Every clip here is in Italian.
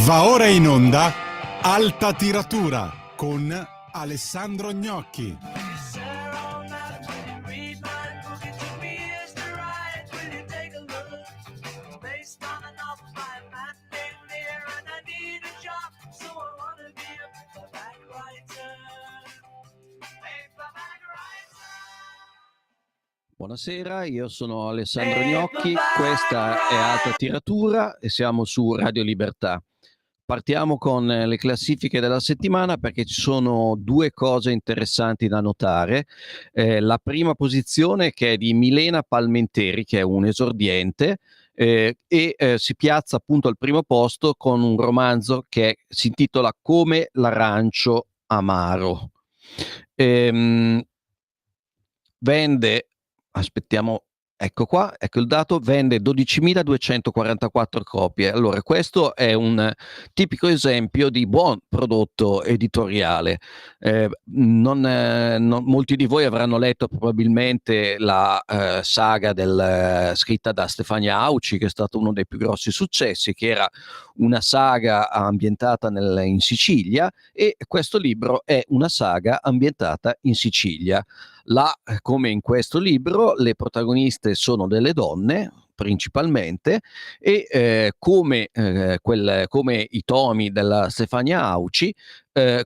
Va ora in onda Alta Tiratura con Alessandro Gnocchi. Buonasera, io sono Alessandro Gnocchi, questa è Alta Tiratura e siamo su Radio Libertà. Partiamo con le classifiche della settimana perché ci sono due cose interessanti da notare. La prima posizione che è di Milena Palmenteri, che è un esordiente, si piazza appunto al primo posto con un romanzo che si intitola Come l'arancio amaro. Vende, aspettiamo, ecco qua, ecco il dato, vende 12.244 copie. Allora, questo è un tipico esempio di buon prodotto editoriale. Molti di voi avranno letto probabilmente la saga scritta da Stefania Auci, che è stato uno dei più grossi successi, che era una saga ambientata in Sicilia, e questo libro è una saga ambientata in Sicilia. Come in questo libro, le protagoniste sono delle donne principalmente e come i tomi della Stefania Auci,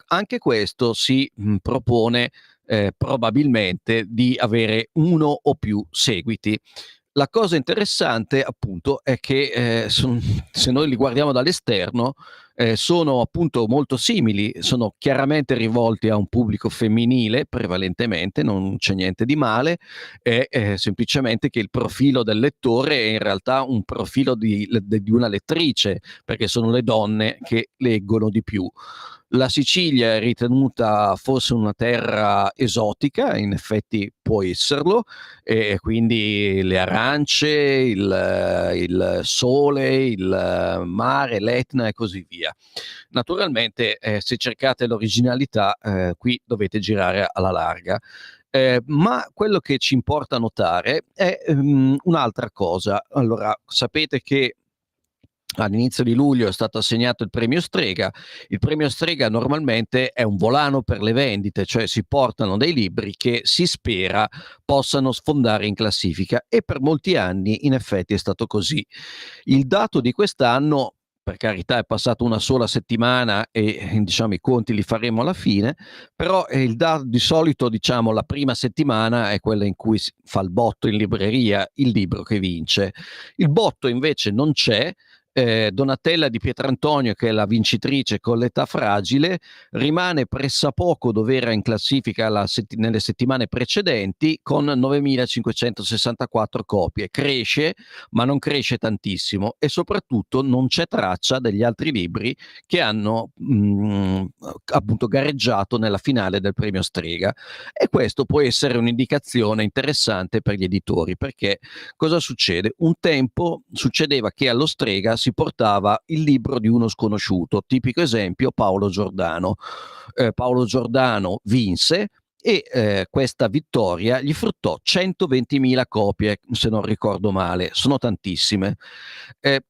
anche questo si propone probabilmente di avere uno o più seguiti. La cosa interessante appunto è che se noi li guardiamo dall'esterno sono appunto molto simili, sono chiaramente rivolti a un pubblico femminile prevalentemente, non c'è niente di male, è semplicemente che il profilo del lettore è in realtà un profilo di una lettrice, perché sono le donne che leggono di più. La Sicilia è ritenuta forse una terra esotica, in effetti può esserlo, e quindi le arance, il sole, il mare, l'Etna e così via. Naturalmente, se cercate l'originalità, qui dovete girare alla larga. Ma quello che ci importa notare è un'altra cosa. Allora, sapete che all'inizio di luglio è stato assegnato il premio Strega. Il premio Strega normalmente è un volano per le vendite, cioè si portano dei libri che si spera possano sfondare in classifica, e per molti anni in effetti è stato così. Il dato di quest'anno, per carità, è passato una sola settimana e diciamo i conti li faremo alla fine, però di solito diciamo la prima settimana è quella in cui si fa il botto in libreria, il libro che vince. Il botto invece non c'è. Donatella Di Pietrantonio, che è la vincitrice con L'età fragile, rimane pressappoco dove era in classifica nelle settimane precedenti con 9.564 copie. Cresce, ma non cresce tantissimo, e soprattutto non c'è traccia degli altri libri che hanno appunto gareggiato nella finale del premio Strega, e questo può essere un'indicazione interessante per gli editori, perché cosa succede? Un tempo succedeva che allo Strega si portava il libro di uno sconosciuto, tipico esempio Paolo Giordano. Paolo Giordano vinse e questa vittoria gli fruttò 120.000 copie, se non ricordo male, sono tantissime.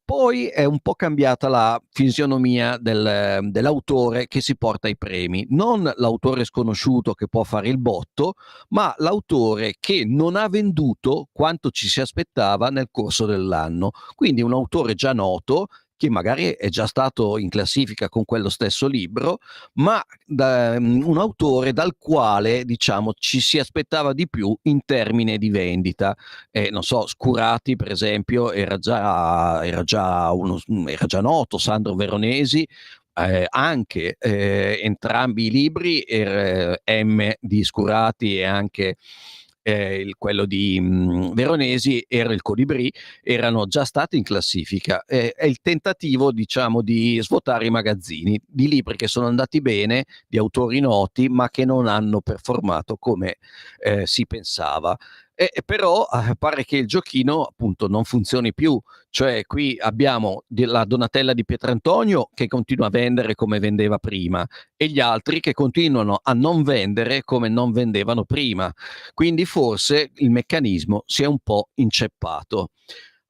Poi è un po' cambiata la fisionomia dell'autore che si porta i premi, non l'autore sconosciuto che può fare il botto, ma l'autore che non ha venduto quanto ci si aspettava nel corso dell'anno. Quindi un autore già noto, che magari è già stato in classifica con quello stesso libro, ma un autore dal quale diciamo ci si aspettava di più in termini di vendita. Non so, Scurati per esempio era già noto, Sandro Veronesi, anche entrambi i libri, M di Scurati e anche quello di Veronesi, era il Colibrì, erano già stati in classifica. È il tentativo, diciamo, di svuotare i magazzini di libri che sono andati bene, di autori noti, ma che non hanno performato come si pensava. Però pare che il giochino appunto non funzioni più, cioè qui abbiamo la Donatella Di Pietrantonio che continua a vendere come vendeva prima, e gli altri che continuano a non vendere come non vendevano prima. Quindi forse il meccanismo si è un po' inceppato.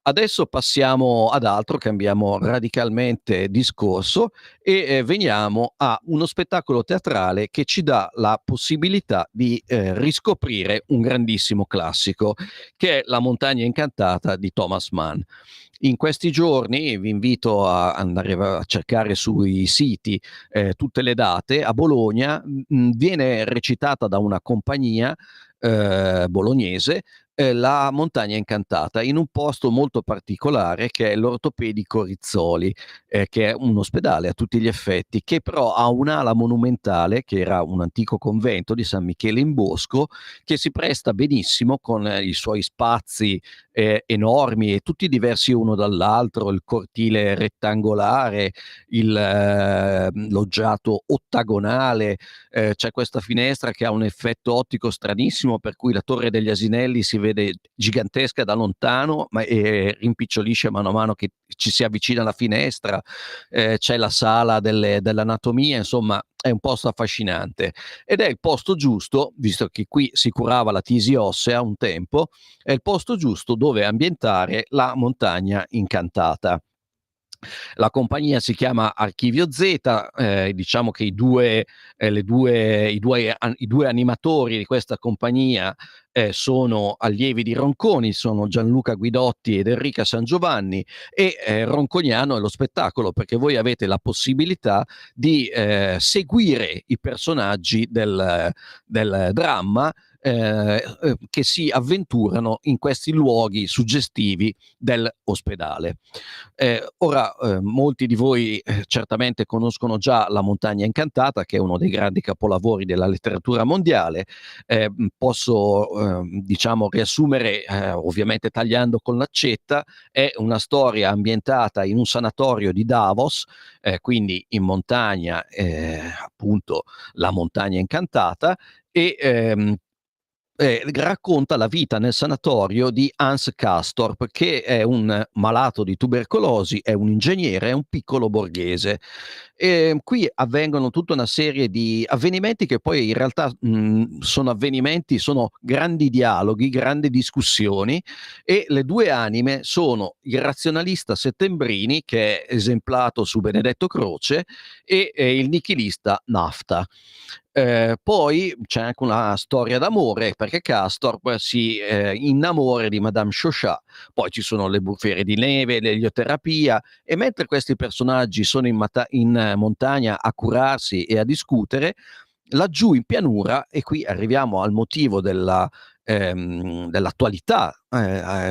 Adesso passiamo ad altro, cambiamo radicalmente discorso e veniamo a uno spettacolo teatrale che ci dà la possibilità di riscoprire un grandissimo classico, che è La montagna incantata di Thomas Mann. In questi giorni vi invito a andare a cercare sui siti tutte le date. A Bologna viene recitata da una compagnia bolognese La montagna incantata in un posto molto particolare che è l'Ortopedico Rizzoli, che è un ospedale a tutti gli effetti, che però ha un'ala monumentale, che era un antico convento di San Michele in Bosco, che si presta benissimo con i suoi spazi enormi e tutti diversi uno dall'altro, il cortile rettangolare, loggiato ottagonale, c'è questa finestra che ha un effetto ottico stranissimo, per cui la Torre degli Asinelli si vede gigantesca da lontano, ma rimpicciolisce mano a mano che ci si avvicina alla finestra. C'è la sala dell'anatomia, insomma è un posto affascinante ed è il posto giusto, visto che qui si curava la tisi ossea un tempo, è il posto giusto dove ambientare La montagna incantata. La compagnia si chiama Archivio Z, diciamo che i due animatori di questa compagnia sono allievi di Ronconi, sono Gianluca Guidotti ed Enrica San Giovanni, e Ronconiano è lo spettacolo, perché voi avete la possibilità di seguire i personaggi del dramma che si avventurano in questi luoghi suggestivi dell'ospedale. Ora, molti di voi certamente conoscono già La montagna incantata, che è uno dei grandi capolavori della letteratura mondiale. Posso, diciamo, riassumere, ovviamente tagliando con l'accetta, è una storia ambientata in un sanatorio di Davos, quindi in montagna, appunto la montagna incantata, e racconta la vita nel sanatorio di Hans Castorp, che è un malato di tubercolosi, è un ingegnere, è un piccolo borghese. Qui avvengono tutta una serie di avvenimenti che poi in realtà sono grandi dialoghi, grandi discussioni, e le due anime sono il razionalista Settembrini, che è esemplato su Benedetto Croce, e il nichilista Nafta. Poi c'è anche una storia d'amore, perché Castorp si innamora di Madame Chauchat. Poi ci sono le bufere di neve, l'elioterapia, e mentre questi personaggi sono in montagna a curarsi e a discutere, laggiù in pianura, e qui arriviamo al motivo dell'attualità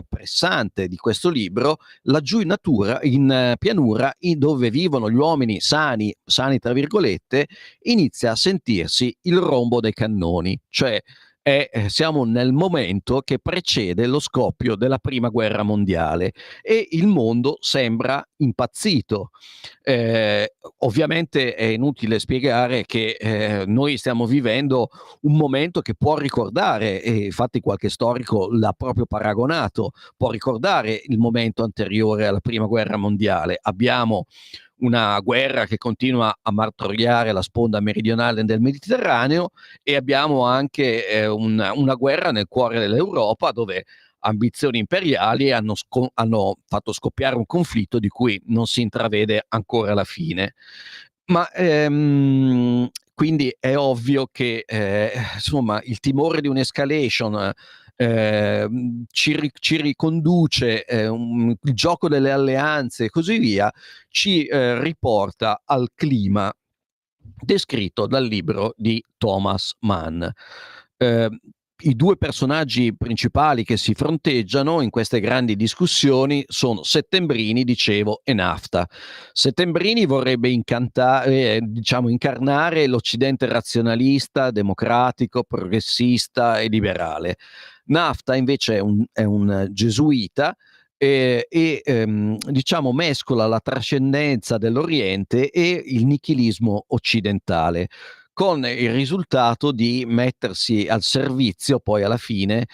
pressante di questo libro, laggiù in natura, in pianura, dove vivono gli uomini sani, sani tra virgolette, inizia a sentirsi il rombo dei cannoni, cioè siamo nel momento che precede lo scoppio della prima guerra mondiale e il mondo sembra impazzito. Ovviamente è inutile spiegare che noi stiamo vivendo un momento che può ricordare, e infatti qualche storico l'ha proprio paragonato, può ricordare il momento anteriore alla prima guerra mondiale. Abbiamo una guerra che continua a martoriare la sponda meridionale del Mediterraneo, e abbiamo anche una guerra nel cuore dell'Europa, dove ambizioni imperiali hanno fatto scoppiare un conflitto di cui non si intravede ancora la fine. Ma quindi è ovvio che insomma il timore di un'escalation ci riconduce, il gioco delle alleanze e così via, ci riporta al clima descritto dal libro di Thomas Mann. I due personaggi principali che si fronteggiano in queste grandi discussioni sono Settembrini, dicevo, e Nafta. Settembrini vorrebbe diciamo, incarnare l'Occidente razionalista, democratico, progressista e liberale. Nafta invece è un gesuita, diciamo mescola la trascendenza dell'Oriente e il nichilismo occidentale, con il risultato di mettersi al servizio poi alla fine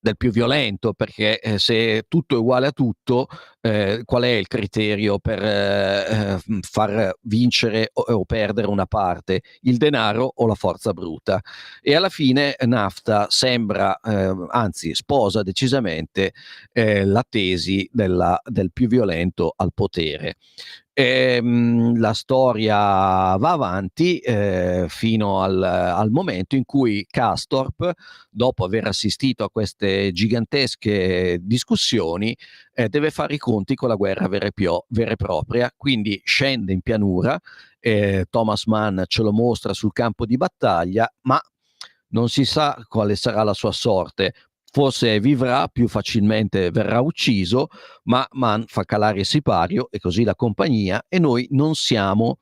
del più violento, perché se tutto è uguale a tutto, qual è il criterio per far vincere o perdere una parte? Il denaro o la forza bruta? E alla fine NAFTA sembra, anzi sposa decisamente la tesi del più violento al potere. La storia va avanti fino al momento in cui Castorp, dopo aver assistito a queste gigantesche discussioni, deve fare i conti con la guerra vera e propria, quindi scende in pianura. Thomas Mann ce lo mostra sul campo di battaglia, ma non si sa quale sarà la sua sorte. Forse vivrà, più facilmente verrà ucciso, ma Mann fa calare il sipario e così la compagnia, e noi non siamo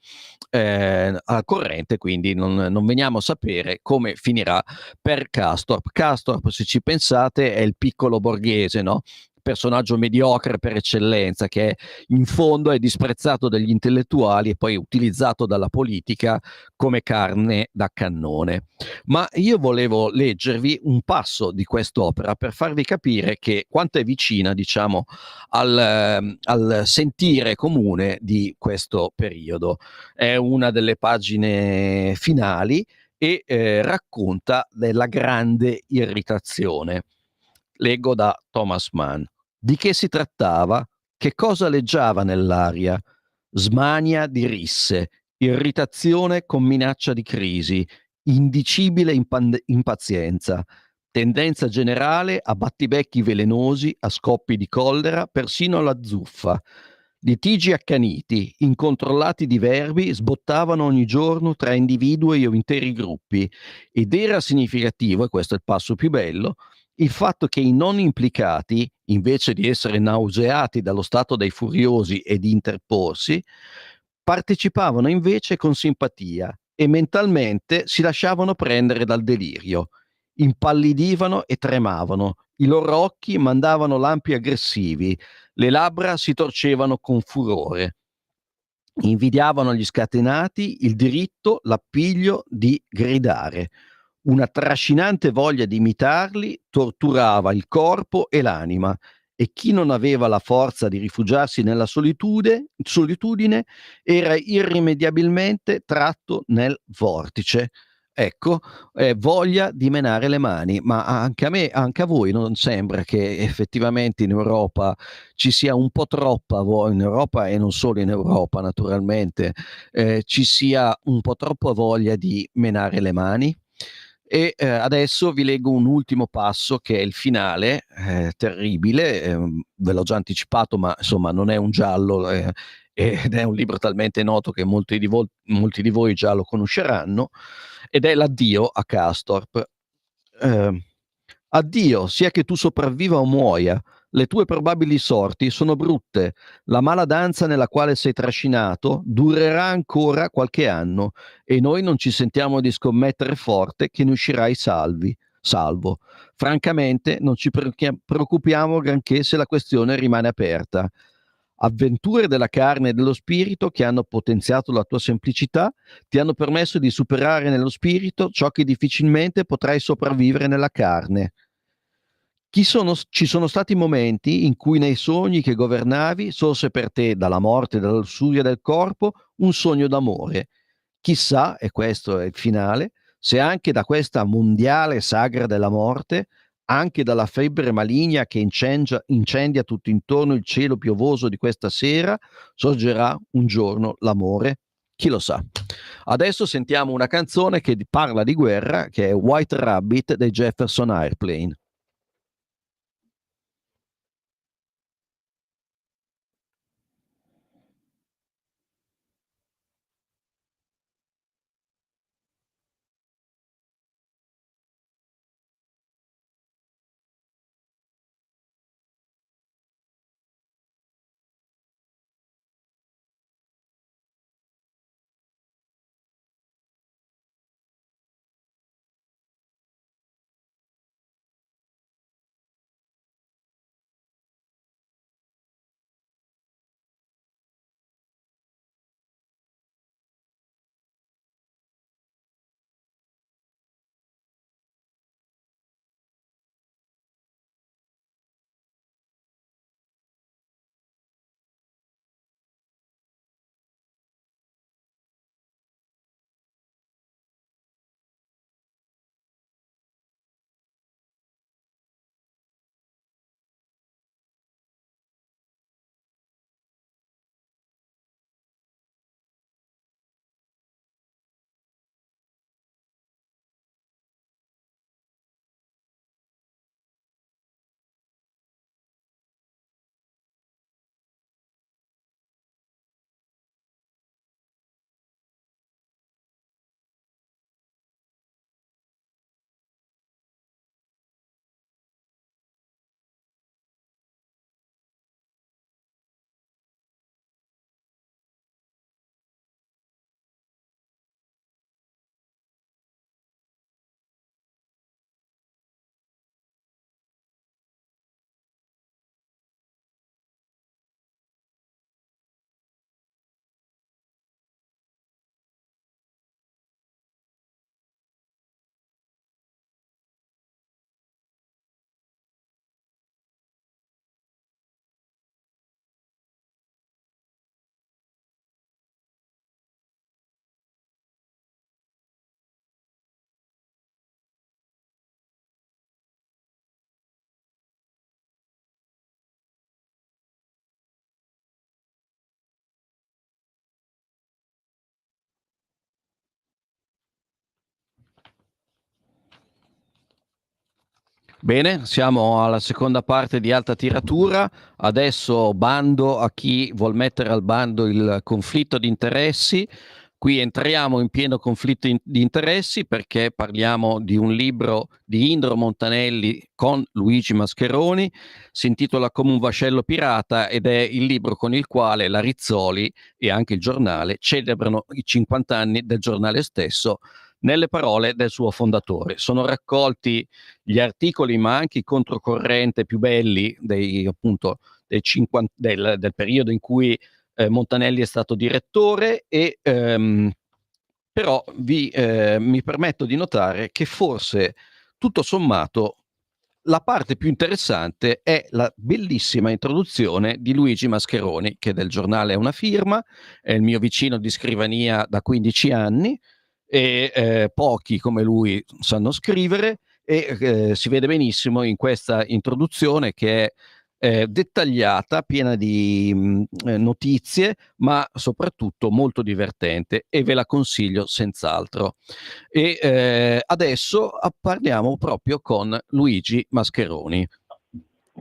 al corrente, quindi non veniamo a sapere come finirà per Castorp. Castorp, se ci pensate, è il piccolo borghese, no? Personaggio mediocre per eccellenza, che in fondo è disprezzato dagli intellettuali e poi utilizzato dalla politica come carne da cannone. Ma io volevo leggervi un passo di quest'opera per farvi capire che quanto è vicina, diciamo, al sentire comune di questo periodo. È una delle pagine finali e racconta della grande irritazione. Leggo da Thomas Mann. Di che si trattava? Che cosa leggiava nell'aria? Smania di risse, irritazione con minaccia di crisi, indicibile impazienza, tendenza generale a battibecchi velenosi, a scoppi di collera, persino alla zuffa. Litigi accaniti, incontrollati di verbi, sbottavano ogni giorno tra individui o interi gruppi, ed era significativo, e questo è il passo più bello, il fatto che i non implicati, invece di essere nauseati dallo stato dei furiosi e di interporsi, partecipavano invece con simpatia e mentalmente si lasciavano prendere dal delirio. Impallidivano e tremavano, i loro occhi mandavano lampi aggressivi, le labbra si torcevano con furore. Invidiavano agli scatenati il diritto, l'appiglio di gridare. Una trascinante voglia di imitarli torturava il corpo e l'anima, e chi non aveva la forza di rifugiarsi nella solitudine era irrimediabilmente tratto nel vortice. Ecco, voglia di menare le mani, ma anche a me, anche a voi non sembra che effettivamente in Europa ci sia un po' troppa in Europa e non solo in Europa naturalmente, ci sia un po' troppa voglia di menare le mani? E adesso vi leggo un ultimo passo che è il finale, terribile, ve l'ho già anticipato, ma insomma non è un giallo, ed è un libro talmente noto che molti di voi già lo conosceranno, ed è l'addio a Castorp. Eh, Addio, sia che tu sopravviva o muoia. Le tue probabili sorti sono brutte. La mala danza nella quale sei trascinato durerà ancora qualche anno e noi non ci sentiamo di scommettere forte che ne uscirai salvo. Francamente, non ci preoccupiamo granché se la questione rimane aperta. Avventure della carne e dello spirito che hanno potenziato la tua semplicità, ti hanno permesso di superare nello spirito ciò che difficilmente potrai sopravvivere nella carne. Ci sono stati momenti in cui nei sogni che governavi sorse per te dalla morte e dalla lussuria del corpo un sogno d'amore. Chissà, e questo è il finale, se anche da questa mondiale sagra della morte, anche dalla febbre maligna che incendia tutto intorno il cielo piovoso di questa sera, sorgerà un giorno l'amore. Chi lo sa? Adesso sentiamo una canzone che parla di guerra, che è White Rabbit dei Jefferson Airplane. Bene, siamo alla seconda parte di Alta Tiratura. Adesso bando a chi vuol mettere al bando il conflitto di interessi. Qui entriamo in pieno conflitto di interessi perché parliamo di un libro di Indro Montanelli con Luigi Mascheroni, si intitola Come un vascello pirata ed è il libro con il quale la Rizzoli e anche il giornale celebrano i 50 anni del giornale stesso nelle parole del suo fondatore. Sono raccolti gli articoli ma anche i controcorrente più belli appunto, del periodo in cui Montanelli è stato direttore però mi permetto di notare che forse tutto sommato la parte più interessante è la bellissima introduzione di Luigi Mascheroni, che del giornale è una firma, è il mio vicino di scrivania da 15 anni e pochi come lui sanno scrivere e si vede benissimo in questa introduzione che è dettagliata, piena di notizie, ma soprattutto molto divertente e ve la consiglio senz'altro. E adesso parliamo proprio con Luigi Mascheroni.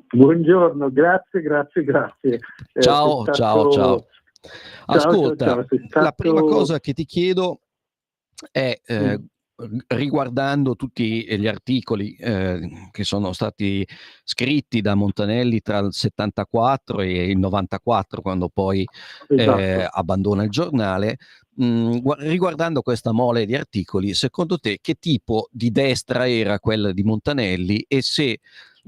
Buongiorno, grazie. Ciao. Ascolta, ciao. la prima cosa che ti chiedo è riguardando tutti gli articoli che sono stati scritti da Montanelli tra il 74 e il 94, quando poi abbandona il giornale, riguardando questa mole di articoli, secondo te che tipo di destra era quella di Montanelli e se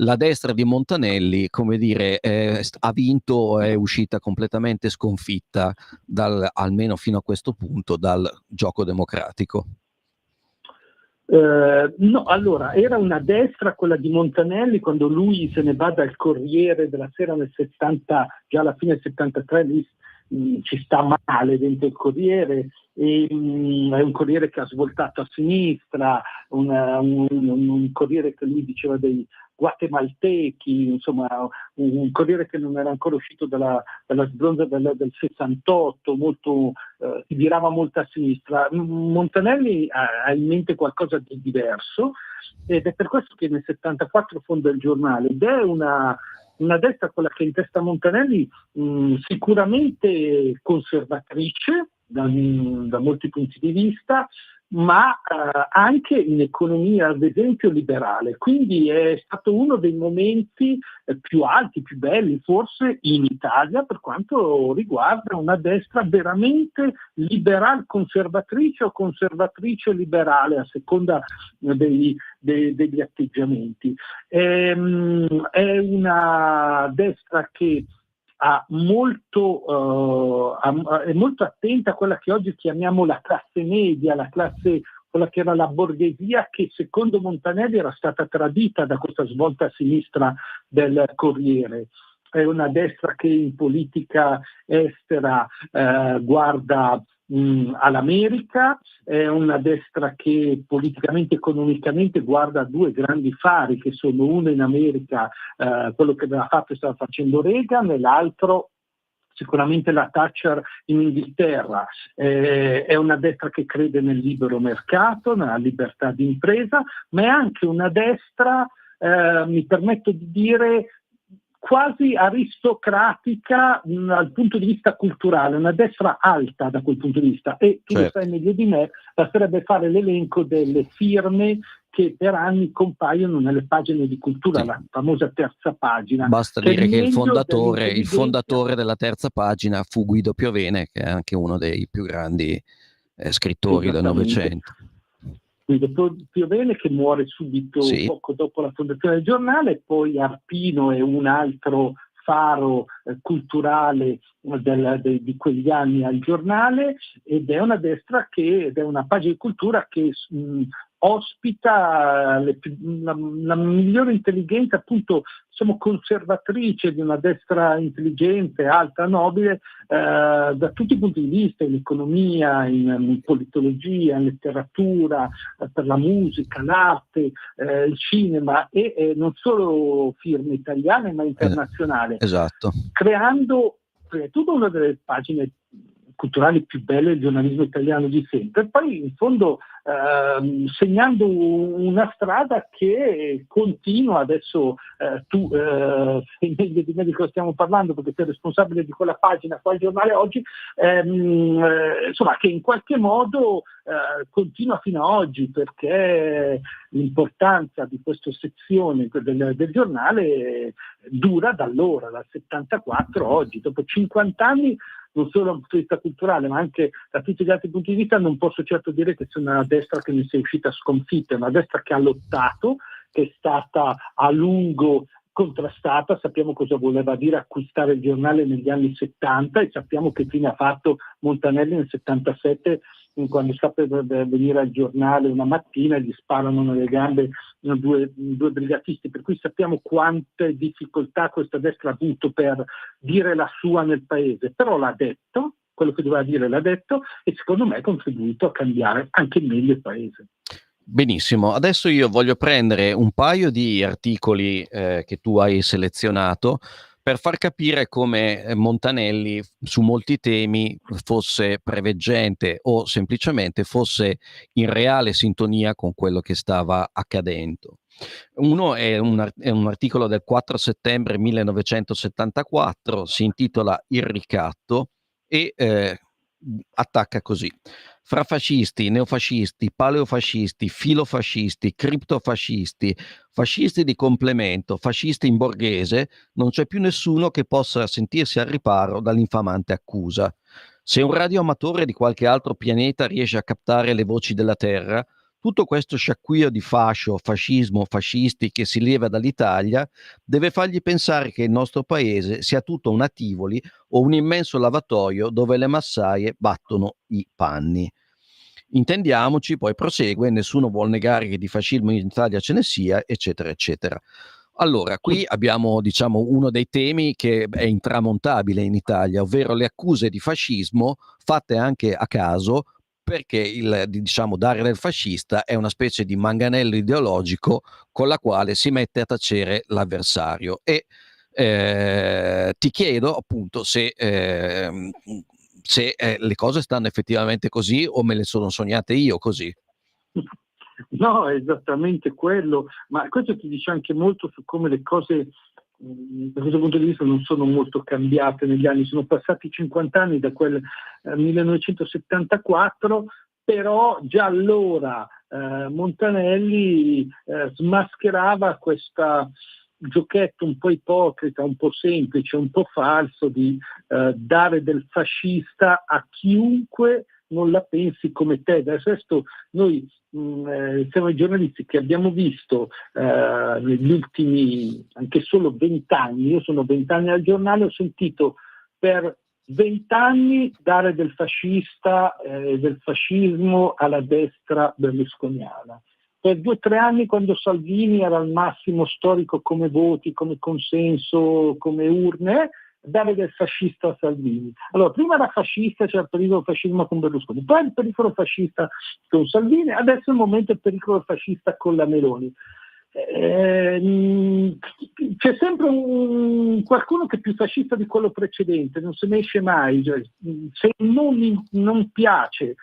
la destra di Montanelli, come dire, ha vinto o è uscita completamente sconfitta almeno fino a questo punto dal gioco democratico? No, allora, era una destra quella di Montanelli quando lui se ne va dal Corriere della Sera nel 70, già alla fine del 73, lì ci sta male dentro il Corriere, è un Corriere che ha svoltato a sinistra, un Corriere che lui diceva dei guatemaltechi, insomma un Corriere che non era ancora uscito dalla sbronza del 68, molto, si virava molto a sinistra. Montanelli ha in mente qualcosa di diverso ed è per questo che nel 74 fonda il giornale ed è una destra, quella che in testa Montanelli, sicuramente conservatrice da molti punti di vista, ma anche in economia, ad esempio, liberale. Quindi è stato uno dei momenti più alti, più belli, forse in Italia, per quanto riguarda una destra veramente liberal conservatrice o conservatrice liberale, a seconda degli atteggiamenti. È una destra che è molto attenta a quella che oggi chiamiamo la classe media, quella che era la borghesia, che secondo Montanelli era stata tradita da questa svolta a sinistra del Corriere. È una destra che in politica estera guarda all'America, è una destra che politicamente, economicamente guarda a due grandi fari, che sono uno in America, quello che aveva fatto e stava facendo Reagan, e l'altro sicuramente la Thatcher in Inghilterra. È una destra che crede nel libero mercato, nella libertà di impresa, ma è anche una destra, mi permetto di dire, quasi aristocratica dal punto di vista culturale, una destra alta da quel punto di vista, e tu lo sai meglio di me, basterebbe fare l'elenco delle firme che per anni compaiono nelle pagine di cultura, la famosa terza pagina. Basta dire che il fondatore della terza pagina fu Guido Piovene, che è anche uno dei più grandi scrittori del Novecento. Guido Piovene, che muore subito poco dopo la fondazione del giornale, poi Arpino è un altro faro culturale di quegli anni al giornale, ed è una destra ed è una pagina di cultura che ospita la migliore intelligenza, appunto, diciamo, conservatrice di una destra intelligente, alta, nobile, da tutti i punti di vista, in economia, in politologia, in letteratura, per la musica, l'arte, il cinema, e non solo firme italiane ma internazionali. Esatto. Creando tutta una delle pagine culturali più belle del giornalismo italiano di sempre. Poi in fondo segnando una strada che continua. Adesso tu sei meglio di me di cosa stiamo parlando, perché sei responsabile di quella pagina qua al giornale oggi, insomma, che in qualche modo continua fino ad oggi, perché l'importanza di questa sezione del giornale dura da allora, dal 74 a oggi. Dopo 50 anni, non solo dal punto di vista culturale, ma anche da tutti gli altri punti di vista, non posso certo dire che sia una destra che ne sia uscita sconfitta, è una destra che ha lottato, che è stata a lungo contrastata. Sappiamo cosa voleva dire acquistare il giornale negli anni 70 e sappiamo che fine ha fatto Montanelli nel 77, quando sta per venire al giornale una mattina e gli sparano nelle gambe due brigatisti, per cui sappiamo quante difficoltà questa destra ha avuto per dire la sua nel paese, però l'ha detto, quello che doveva dire l'ha detto, e secondo me ha contribuito a cambiare anche meglio il paese. Benissimo, adesso io voglio prendere un paio di articoli che tu hai selezionato per far capire come Montanelli su molti temi fosse preveggente o semplicemente fosse in reale sintonia con quello che stava accadendo. Uno è un articolo del 4 settembre 1974, si intitola Il ricatto e attacca così: fra fascisti, neofascisti, paleofascisti, filofascisti, criptofascisti, fascisti di complemento, fascisti in borghese, non c'è più nessuno che possa sentirsi al riparo dall'infamante accusa. Se un radioamatore di qualche altro pianeta riesce a captare le voci della Terra, tutto questo sciacquio di fascio, fascismo, fascisti che si leva dall'Italia deve fargli pensare che il nostro paese sia tutto un Tivoli o un immenso lavatoio dove le massaie battono i panni. Intendiamoci, poi prosegue, nessuno vuol negare che di fascismo in Italia ce ne sia, eccetera, eccetera. Allora, qui abbiamo, diciamo, uno dei temi che è intramontabile in Italia, ovvero le accuse di fascismo fatte anche a caso, perché diciamo, dare del fascista è una specie di manganello ideologico con la quale si mette a tacere l'avversario. E ti chiedo appunto se le cose stanno effettivamente così o me le sono sognate io così. No, è esattamente quello, ma questo ti dice anche molto su come le cose da questo punto di vista non sono molto cambiate negli anni. Sono passati 50 anni da quel 1974, però già allora Montanelli smascherava questo giochetto un po' ipocrita, un po' semplice, un po' falso di dare del fascista a chiunque non la pensi come te. Del resto noi siamo i giornalisti che abbiamo visto negli ultimi anche solo 20 anni, io sono 20 anni al giornale, ho sentito per 20 anni dare del fascista del fascismo alla destra berlusconiana. Per 2 o 3 anni, quando Salvini era al massimo storico come voti, come consenso, come urne, dare del fascista a Salvini. Allora, prima era fascista, c'era il pericolo fascismo con Berlusconi, poi il pericolo fascista con Salvini, adesso è il momento del pericolo fascista con la Meloni. C'è sempre qualcuno che è più fascista di quello precedente, non se ne esce mai. Se non piace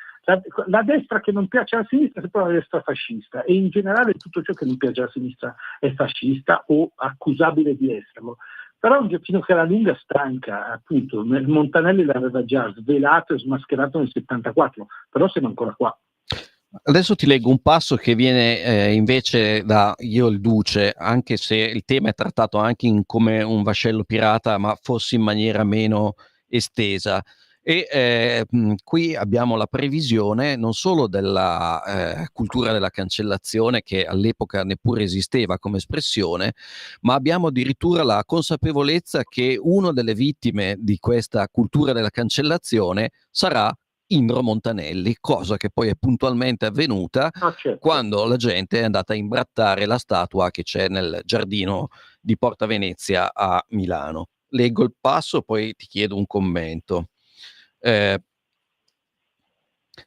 la destra che non piace alla sinistra, è proprio la destra fascista, e in generale tutto ciò che non piace alla sinistra è fascista o accusabile di esserlo. Però è un giochino che alla lunga stanca, appunto. Montanelli l'aveva già svelato e smascherato nel 74, però siamo ancora qua. Adesso ti leggo un passo che viene invece da Io il Duce, anche se il tema è trattato anche come un vascello pirata, ma forse in maniera meno estesa. E qui abbiamo la previsione non solo della cultura della cancellazione, che all'epoca neppure esisteva come espressione, ma abbiamo addirittura la consapevolezza che una delle vittime di questa cultura della cancellazione sarà Indro Montanelli, cosa che poi è puntualmente avvenuta Certo. quando la gente è andata a imbrattare la statua che c'è nel giardino di Porta Venezia a Milano. Leggo il passo, poi ti chiedo un commento.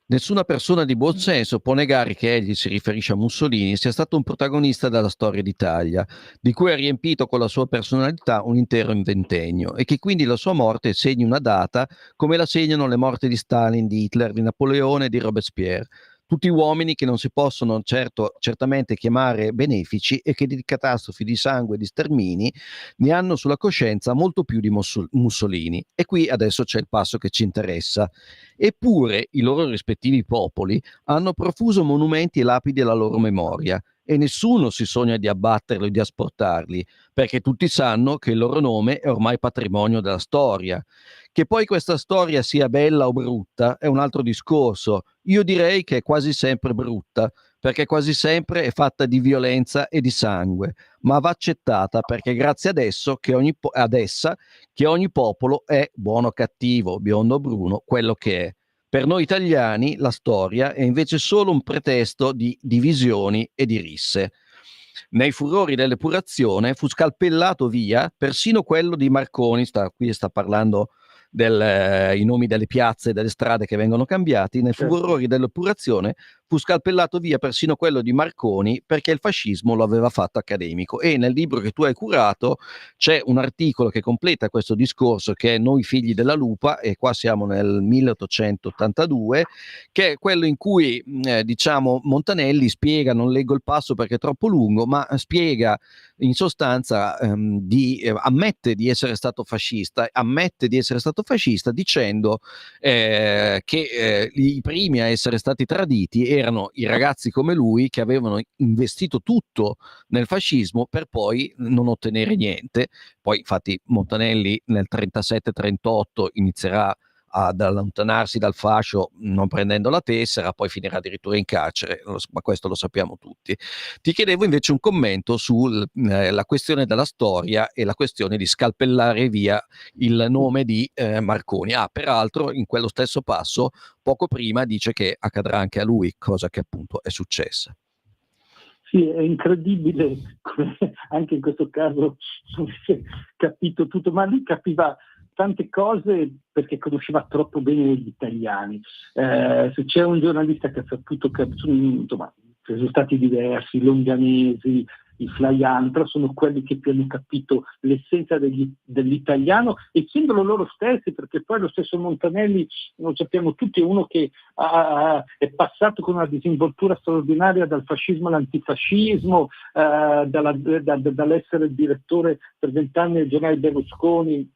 Nessuna persona di buon senso può negare che egli, si riferisce a Mussolini, sia stato un protagonista della storia d'Italia, di cui ha riempito con la sua personalità un intero ventennio, e che quindi la sua morte segni una data come la segnano le morti di Stalin, di Hitler, di Napoleone e di Robespierre. Tutti uomini che non si possono certamente chiamare benefici e che di catastrofi, di sangue e di stermini ne hanno sulla coscienza molto più di Mussolini. E qui adesso c'è il passo che ci interessa. Eppure i loro rispettivi popoli hanno profuso monumenti e lapidi alla loro memoria, e nessuno si sogna di abbatterli o di asportarli, perché tutti sanno che il loro nome è ormai patrimonio della storia. Che poi questa storia sia bella o brutta è un altro discorso. Io direi che è quasi sempre brutta, perché quasi sempre è fatta di violenza e di sangue, ma va accettata perché grazie ad essa che ogni popolo è, buono o cattivo, biondo o bruno, quello che è. Per noi italiani la storia è invece solo un pretesto di divisioni e di risse. Nei furori dell'epurazione fu scalpellato via persino quello di Marconi, qui sta parlando i nomi delle piazze e delle strade che vengono cambiati. Nei furori dell'epurazione fu scalpellato via persino quello di Marconi, perché il fascismo lo aveva fatto accademico. E nel libro che tu hai curato c'è un articolo che completa questo discorso, che è Noi figli della lupa, e qua siamo nel 1882, che è quello in cui diciamo Montanelli spiega, non leggo il passo perché è troppo lungo, ma spiega in sostanza ammette di essere stato fascista dicendo che i primi a essere stati traditi erano i ragazzi come lui, che avevano investito tutto nel fascismo per poi non ottenere niente. Poi infatti Montanelli nel 37-38 inizierà ad allontanarsi dal fascio non prendendo la tessera, poi finirà addirittura in carcere, ma questo lo sappiamo tutti. Ti chiedevo invece un commento sulla questione della storia e la questione di scalpellare via il nome di Marconi. Peraltro in quello stesso passo, poco prima, dice che accadrà anche a lui, cosa che appunto è successa. Sì, è incredibile come anche in questo caso non si è capito tutto, ma lui capiva tante cose perché conosceva troppo bene gli italiani. Se c'è un giornalista che ha saputo che insomma, ci sono stati diversi, i longanesi, i Flaian, però sono quelli che più hanno capito l'essenza dell'italiano, e essendolo loro stessi, perché poi lo stesso Montanelli, lo sappiamo tutti, è uno che è passato con una disinvoltura straordinaria dal fascismo all'antifascismo, dall'essere il direttore per 20 anni del giornale Berlusconi,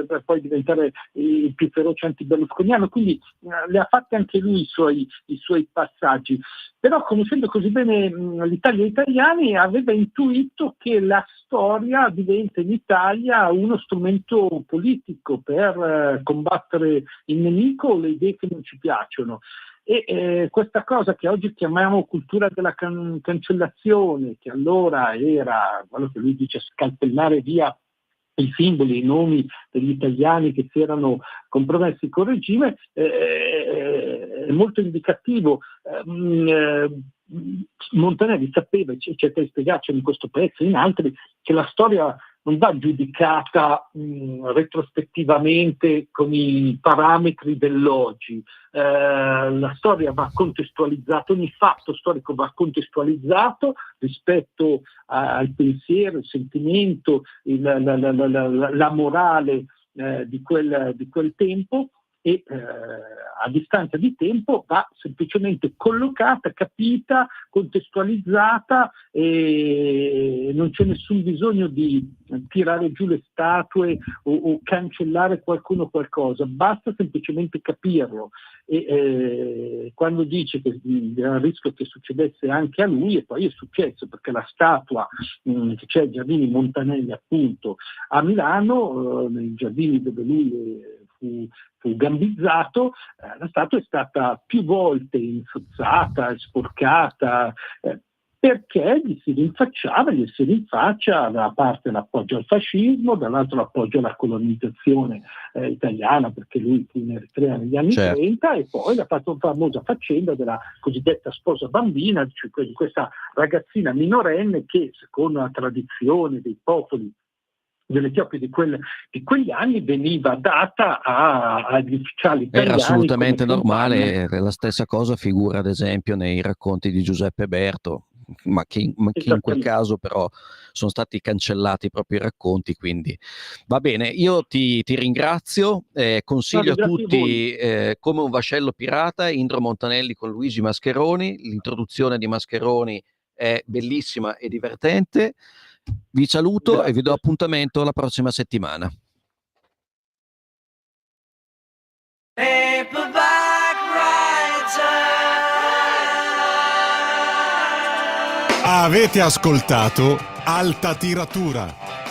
per poi diventare il più feroce anti-berlusconiano, quindi le ha fatte anche lui i suoi passaggi. Però conoscendo così bene l'Italia e gli italiani, aveva intuito che la storia diventa in Italia uno strumento politico per combattere il nemico o le idee che non ci piacciono. E questa cosa che oggi chiamiamo cultura della cancellazione, che allora era quello che lui dice, scalpellare via i simboli, i nomi degli italiani che si erano compromessi col regime, è molto indicativo. Montanelli sapeva, e cerca di spiegarcelo in questo pezzo e in altri, che la storia non va giudicata retrospettivamente con i parametri dell'oggi. La storia va contestualizzata, ogni fatto storico va contestualizzato rispetto al pensiero, il sentimento, la morale di quel tempo, e a distanza di tempo va semplicemente collocata, capita, contestualizzata, e non c'è nessun bisogno di tirare giù le statue o cancellare qualcuno o qualcosa, basta semplicemente capirlo. E quando dice che era il rischio che succedesse anche a lui, e poi è successo, perché la statua che c'è ai Giardini Montanelli appunto a Milano, nei giardini dove lui fu gambizzato, la statua è stata più volte insozzata, sporcata, perché gli si rinfaccia da una parte l'appoggio al fascismo, dall'altro l'appoggio alla colonizzazione italiana, perché lui fu in Eritrea negli anni 30, e poi la famosa faccenda della cosiddetta sposa bambina, cioè di questa ragazzina minorenne che, secondo la tradizione dei popoli delle Etiopie di quegli anni veniva data agli ufficiali italiani. Era assolutamente come normale, la stessa cosa figura ad esempio nei racconti di Giuseppe Berto, ma che in quel caso però sono stati cancellati proprio i racconti, quindi va bene. Io ti ringrazio, consiglio a tutti Come un vascello pirata, Indro Montanelli con Luigi Mascheroni. L'introduzione di Mascheroni è bellissima e divertente. Vi saluto e vi do appuntamento la prossima settimana. Avete ascoltato Alta Tiratura.